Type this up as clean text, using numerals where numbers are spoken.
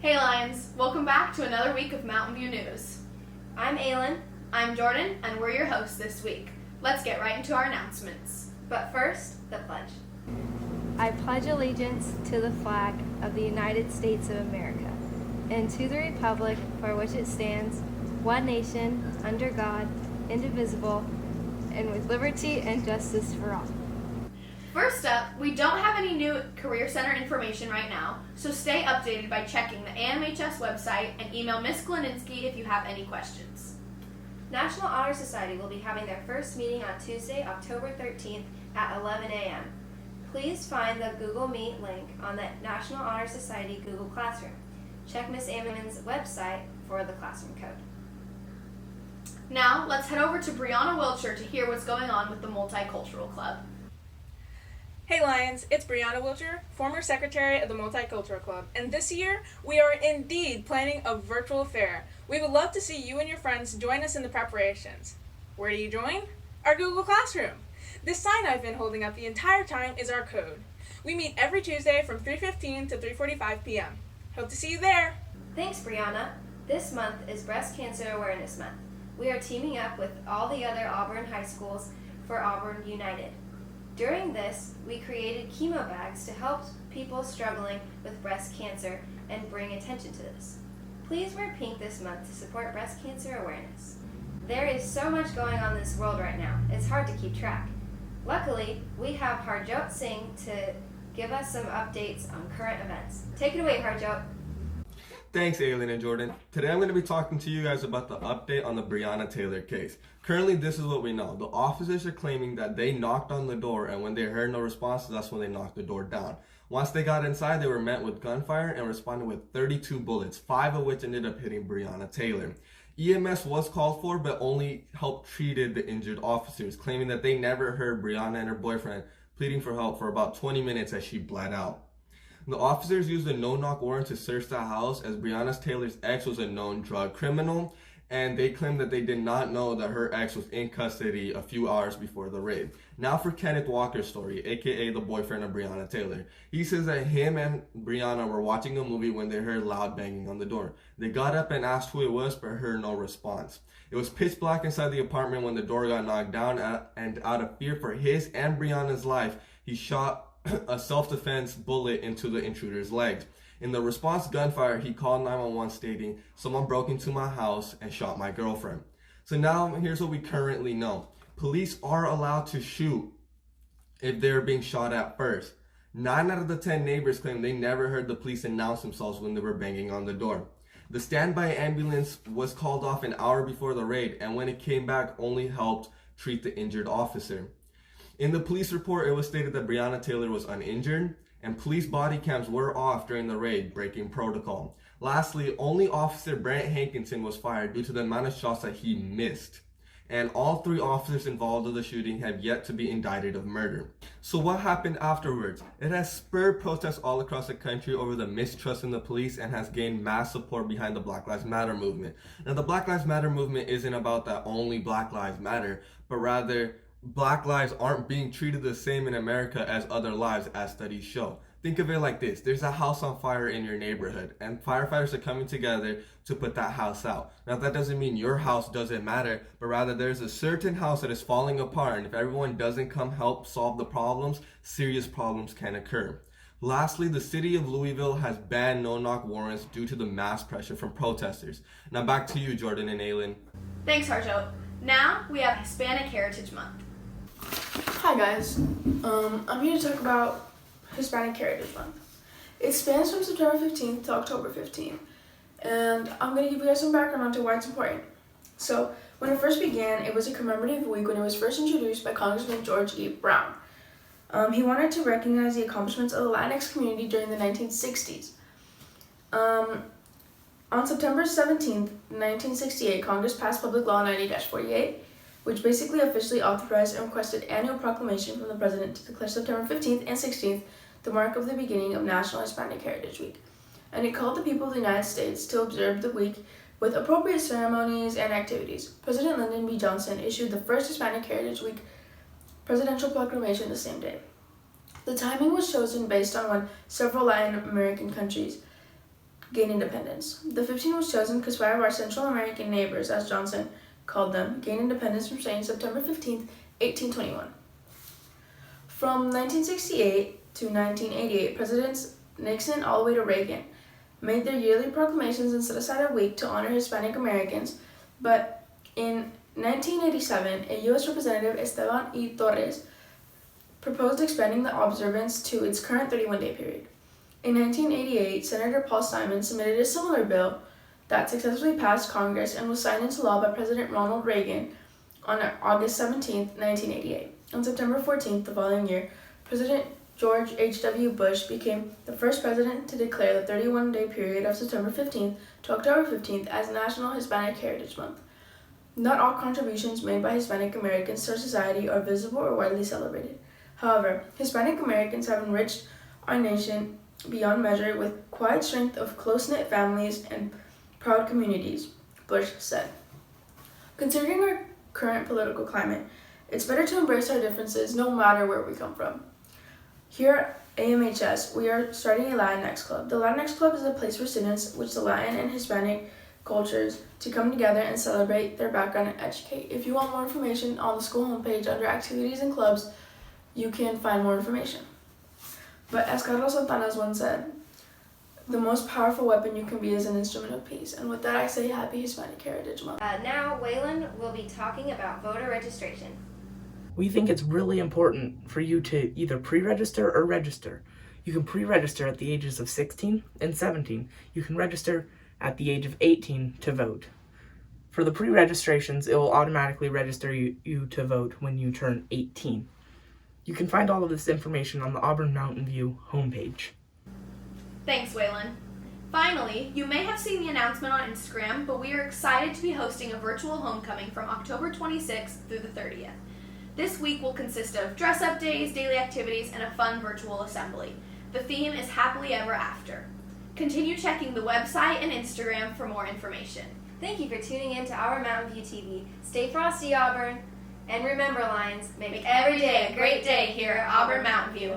Hey Lions, welcome back to another week of Mountain View News. I'm Aylin. I'm Jordan, and we're your hosts this week. Let's get right into our announcements. But first, the pledge. I pledge allegiance to the flag of the United States of America and to the republic for which it stands, one nation, under God, indivisible, and with liberty and justice for all. First up, we don't have any new Career Center information right now, so stay updated by checking the AMHS website and email Ms. Klininsky if you have any questions. National Honor Society will be having their first meeting on Tuesday, October 13th at 11 a.m. Please find the Google Meet link on the National Honor Society Google Classroom. Check Ms. Ammon's website for the classroom code. Now, let's head over to Brianna Wiltshire to hear what's going on with the Multicultural Club. Hey Lions, it's Brianna Wiltshire, former secretary of the Multicultural Club, and this year we are indeed planning a virtual fair. We would love to see you and your friends join us in the preparations. Where do you join? Our Google Classroom. This sign I've been holding up the entire time is our code. We meet every Tuesday from 3:15 to 3:45 p.m. Hope to see you there. Thanks, Brianna. This month is Breast Cancer Awareness Month. We are teaming up with all the other Auburn high schools for Auburn United. During this, we created chemo bags to help people struggling with breast cancer and bring attention to this. Please wear pink this month to support breast cancer awareness. There is so much going on in this world right now, it's hard to keep track. Luckily, we have Harjot Singh to give us some updates on current events. Take it away, Harjot. Thanks, Aylin and Jordan. Today I'm going to be talking to you guys about the update on the Breonna Taylor case. Currently, this is what we know. The officers are claiming that they knocked on the door, and when they heard no response, that's when they knocked the door down. Once they got inside, they were met with gunfire and responded with 32 bullets, 5 of which ended up hitting Breonna Taylor. EMS was called for, but only helped treated the injured officers, claiming that they never heard Breonna and her boyfriend pleading for help for about 20 minutes as she bled out. The officers used a no-knock warrant to search the house as Breonna Taylor's ex was a known drug criminal, and they claimed that they did not know that her ex was in custody a few hours before the raid. Now for Kenneth Walker's story, aka the boyfriend of Breonna Taylor. He says that him and Breonna were watching a movie when they heard loud banging on the door. They got up and asked who it was, but heard no response. It was pitch black inside the apartment when the door got knocked down, and out of fear for his and Breonna's life, he shot a self-defense bullet into the intruder's legs. In the response gunfire, he called 911 stating, "Someone broke into my house and shot my girlfriend." So now here's what we currently know. Police are allowed to shoot if they're being shot at first. 9 out of the 10 neighbors claim they never heard the police announce themselves when they were banging on the door. The standby ambulance was called off an hour before the raid, and when it came back, only helped treat the injured officer. In the police report, it was stated that Breonna Taylor was uninjured, and police body cams were off during the raid, breaking protocol. Lastly, only Officer Brent Hankinson was fired due to the amount of shots that he missed. And all 3 officers involved in the shooting have yet to be indicted of murder. So what happened afterwards? It has spurred protests all across the country over the mistrust in the police and has gained mass support behind the Black Lives Matter movement. Now, the Black Lives Matter movement isn't about that only Black Lives Matter, but rather Black lives aren't being treated the same in America as other lives, as studies show. Think of it like this. There's a house on fire in your neighborhood, and firefighters are coming together to put that house out. Now, that doesn't mean your house doesn't matter, but rather there's a certain house that is falling apart, and if everyone doesn't come help solve the problems, serious problems can occur. Lastly, the city of Louisville has banned no-knock warrants due to the mass pressure from protesters. Now back to you, Jordan and Aylin. Thanks, Harjot. Now we have Hispanic Heritage Month. Hi guys, I'm here to talk about Hispanic Heritage Month. It spans from September 15th to October 15th, and I'm going to give you guys some background onto why it's important. So, when it first began, it was a commemorative week when it was first introduced by Congressman George E. Brown. He wanted to recognize the accomplishments of the Latinx community during the 1960s. On September 17th, 1968, Congress passed Public Law 90-48, which basically officially authorized and requested annual proclamation from the President to declare September 15th and 16th the mark of the beginning of National Hispanic Heritage Week. And it called the people of the United States to observe the week with appropriate ceremonies and activities. President Lyndon B. Johnson issued the first Hispanic Heritage Week presidential proclamation the same day. The timing was chosen based on when several Latin American countries gain independence. The 15 was chosen because 5 of our Central American neighbors, as Johnson called them, gained independence from Spain September 15th, 1821. From 1968 to 1988, Presidents Nixon all the way to Reagan made their yearly proclamations and set aside a week to honor Hispanic Americans, but in 1987, a U.S. Representative, Esteban E. Torres, proposed expanding the observance to its current 31-day period. In 1988, Senator Paul Simon submitted a similar bill that successfully passed Congress and was signed into law by President Ronald Reagan on August 17, 1988. On September 14th, the following year, President George H.W. Bush became the first president to declare the 31-day period of September 15th to October 15th as National Hispanic Heritage Month. Not all contributions made by Hispanic Americans to our society are visible or widely celebrated. However, Hispanic Americans have enriched our nation beyond measure with quiet strength of close-knit families and proud communities, Bush said. Considering our current political climate, it's better to embrace our differences no matter where we come from. Here at AMHS, we are starting a Latinx Club. The Latinx Club is a place for students with the Latin and Hispanic cultures to come together and celebrate their background and educate. If you want more information on the school homepage under activities and clubs, you can find more information. But as Carlos Santana once said, the most powerful weapon you can be is an instrument of peace. And with that, I say Happy Hispanic Heritage Month. Now, Waylon will be talking about voter registration. We think it's really important for you to either pre-register or register. You can pre-register at the ages of 16 and 17. You can register at the age of 18 to vote. For the pre-registrations, it will automatically register you to vote when you turn 18. You can find all of this information on the Auburn Mountain View homepage. Thanks, Waylon. Finally, you may have seen the announcement on Instagram, but we are excited to be hosting a virtual homecoming from October 26th through the 30th. This week will consist of dress-up days, daily activities, and a fun virtual assembly. The theme is Happily Ever After. Continue checking the website and Instagram for more information. Thank you for tuning in to our Mountain View TV. Stay frosty, Auburn. And remember, Lions, make every day a great day here at Auburn Mountain View.